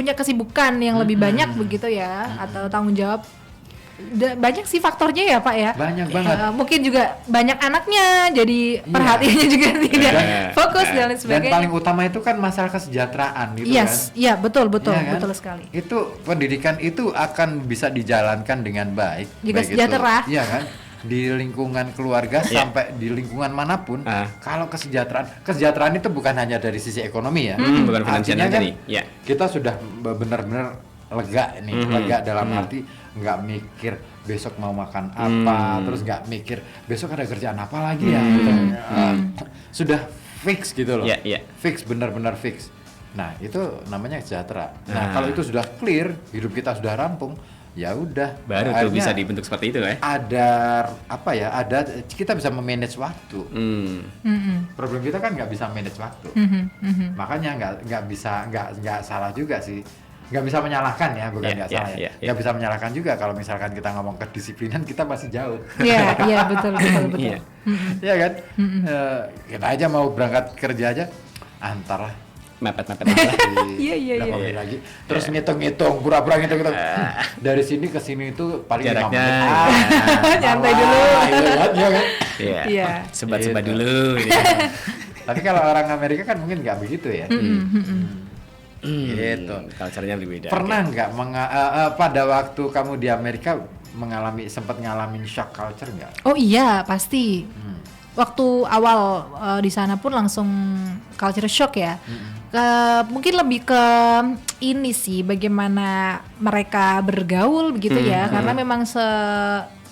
punya kesibukan yang lebih banyak begitu ya, atau tanggung jawab. Banyak sih faktornya ya Pak ya. Banyak banget. Mungkin juga banyak anaknya, jadi perhatiannya juga tidak fokus dan lain sebagainya. Dan paling utama itu kan masalah kesejahteraan gitu kan. Iya betul Iya kan? betul sekali. Itu pendidikan itu akan bisa dijalankan dengan baik. Juga baik sejahtera. Iya kan? Di lingkungan keluarga sampai di lingkungan manapun. Kalau kesejahteraan itu bukan hanya dari sisi ekonomi ya. Bukan finansial Artinya aja kan nih. Ya. kita sudah benar-benar lega nih, lega dalam arti nggak mikir besok mau makan apa, terus nggak mikir besok ada kerjaan apa lagi ya, gitu. Sudah fix gitu loh, fix, benar-benar fix. Nah itu namanya sejahtera. Nah kalau itu sudah clear, hidup kita sudah rampung, ya udah. Baru tuh bisa dibentuk seperti itu ya. Ada apa ya? Ada kita bisa memanage waktu. Problem kita kan nggak bisa manage waktu. Makanya nggak salah juga sih. Nggak bisa menyalahkan ya, bukan nggak salah ya. Nggak bisa menyalahkan juga kalau misalkan kita ngomong kedisiplinan, kita masih jauh. Iya betul. Iya kan? Kita aja mau berangkat kerja aja antara mepet Iya. berapa menit lagi, terus ngitung pura-pura ngitung dari sini ke sini itu paling jaraknya 5 menit. Nyantai dulu. Iya kan? Iya. Sebat-sebat dulu. Tapi kalau orang Amerika kan mungkin nggak begitu ya. Gitu. Culture-nya berbeda. Pernah nggak pada waktu kamu di Amerika sempat ngalamin shock culture nggak? Oh iya pasti. Waktu awal di sana pun langsung culture shock ya. Mungkin lebih ke ini sih, bagaimana mereka bergaul begitu ya, karena memang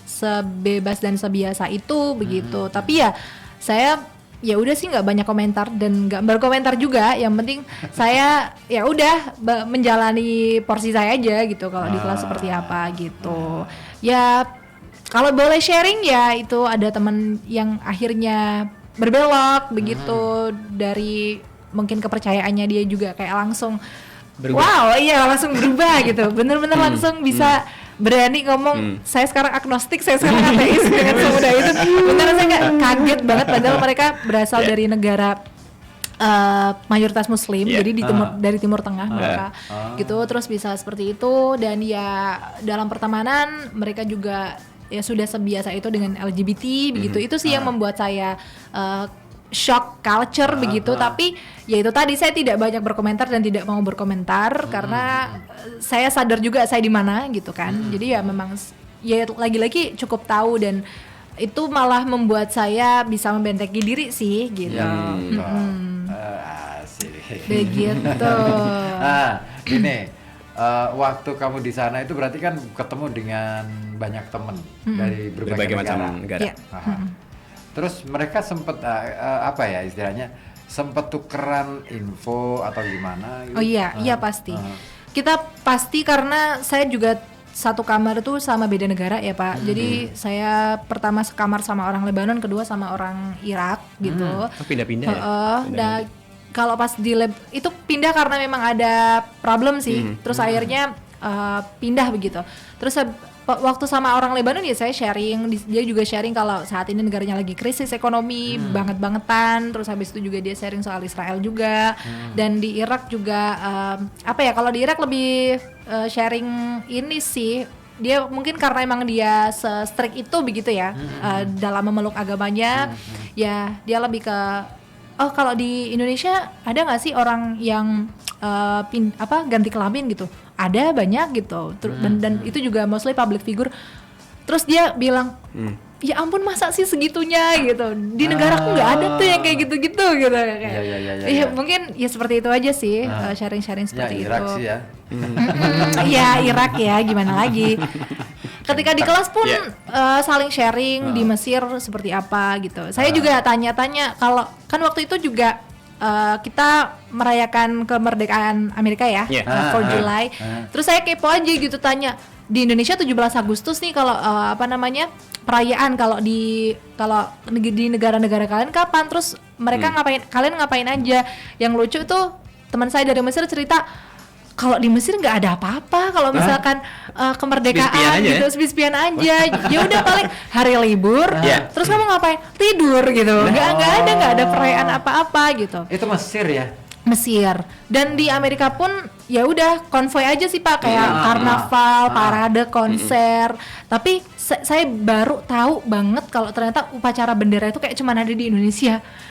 sebebas dan sebiasa itu begitu. Tapi ya saya ya udah sih nggak banyak komentar dan nggak berkomentar juga. Yang penting saya ya udah menjalani porsi saya aja gitu, kalau di kelas seperti apa gitu. Ya kalau boleh sharing ya itu ada teman yang akhirnya berbelok begitu, dari mungkin kepercayaannya dia juga kayak langsung berubah. Langsung berubah gitu. Bener-bener langsung bisa berani ngomong, saya sekarang agnostik, saya sekarang ateis dengan semudah itu. Beneran saya kaget banget, padahal mereka berasal dari negara mayoritas muslim, jadi dari timur tengah mereka gitu, terus bisa seperti itu. Dan ya dalam pertemanan mereka juga ya sudah sebiasa itu dengan LGBT begitu. Itu sih yang membuat saya shock culture begitu. Tapi ya itu tadi, saya tidak banyak berkomentar dan tidak mau berkomentar karena saya sadar juga saya di mana gitu kan. Jadi ya memang ya lagi-lagi cukup tahu, dan itu malah membuat saya bisa membentengi diri sih gitu. Begitu. Nah, ini waktu kamu di sana itu berarti kan ketemu dengan banyak teman dari berbagai macam negara. Terus mereka sempat apa ya istilahnya, sempat tukeran info atau gimana gitu? Oh iya pasti. Kita pasti, karena saya juga satu kamar tuh sama beda negara ya Pak. Jadi saya pertama sekamar sama orang Lebanon, kedua sama orang Irak gitu. Pindah-pindah ya? Dan kalau pas di lab itu pindah karena memang ada problem sih. Terus akhirnya pindah begitu. Terus waktu sama orang Lebanon ya saya sharing, dia juga sharing kalau saat ini negaranya lagi krisis ekonomi banget-bangetan. Terus habis itu juga dia sharing soal Israel juga. Dan di Irak juga kalau di Irak lebih sharing ini sih, dia mungkin karena emang dia se-strict itu begitu ya, dalam memeluk agamanya. Ya dia lebih ke kalau di Indonesia ada nggak sih orang yang ganti kelamin gitu? Ada, banyak gitu. Dan itu juga mostly public figure. Terus dia bilang, ya ampun masa sih segitunya gitu. Di negaraku nggak ada tuh yang kayak gitu-gitu gitu. Iya mungkin ya seperti itu aja sih, sharing-sharing seperti itu. Ya Irak sih ya. Iya Irak ya, gimana lagi. Ketika di kelas pun saling sharing di Mesir seperti apa gitu. Saya juga tanya-tanya, kalau kan waktu itu juga kita merayakan kemerdekaan Amerika ya, 4 July. Terus saya kepo aja gitu, tanya di Indonesia 17 Agustus nih kalau perayaan, kalau di negara-negara kalian kapan? Terus mereka kalian ngapain aja? Yang lucu tuh teman saya dari Mesir cerita, kalau di Mesir nggak ada apa-apa, kalau misalkan kemerdekaan gitu, sepi-sepian aja. Ya udah paling hari libur, terus kamu ngapain? Tidur gitu. Nggak ada perayaan apa-apa gitu. Itu Mesir ya? Mesir. Dan di Amerika pun ya udah konvoy aja sih Pak, kayak karnaval, parade, konser. Tapi saya baru tahu banget kalau ternyata upacara bendera itu kayak cuma ada di Indonesia.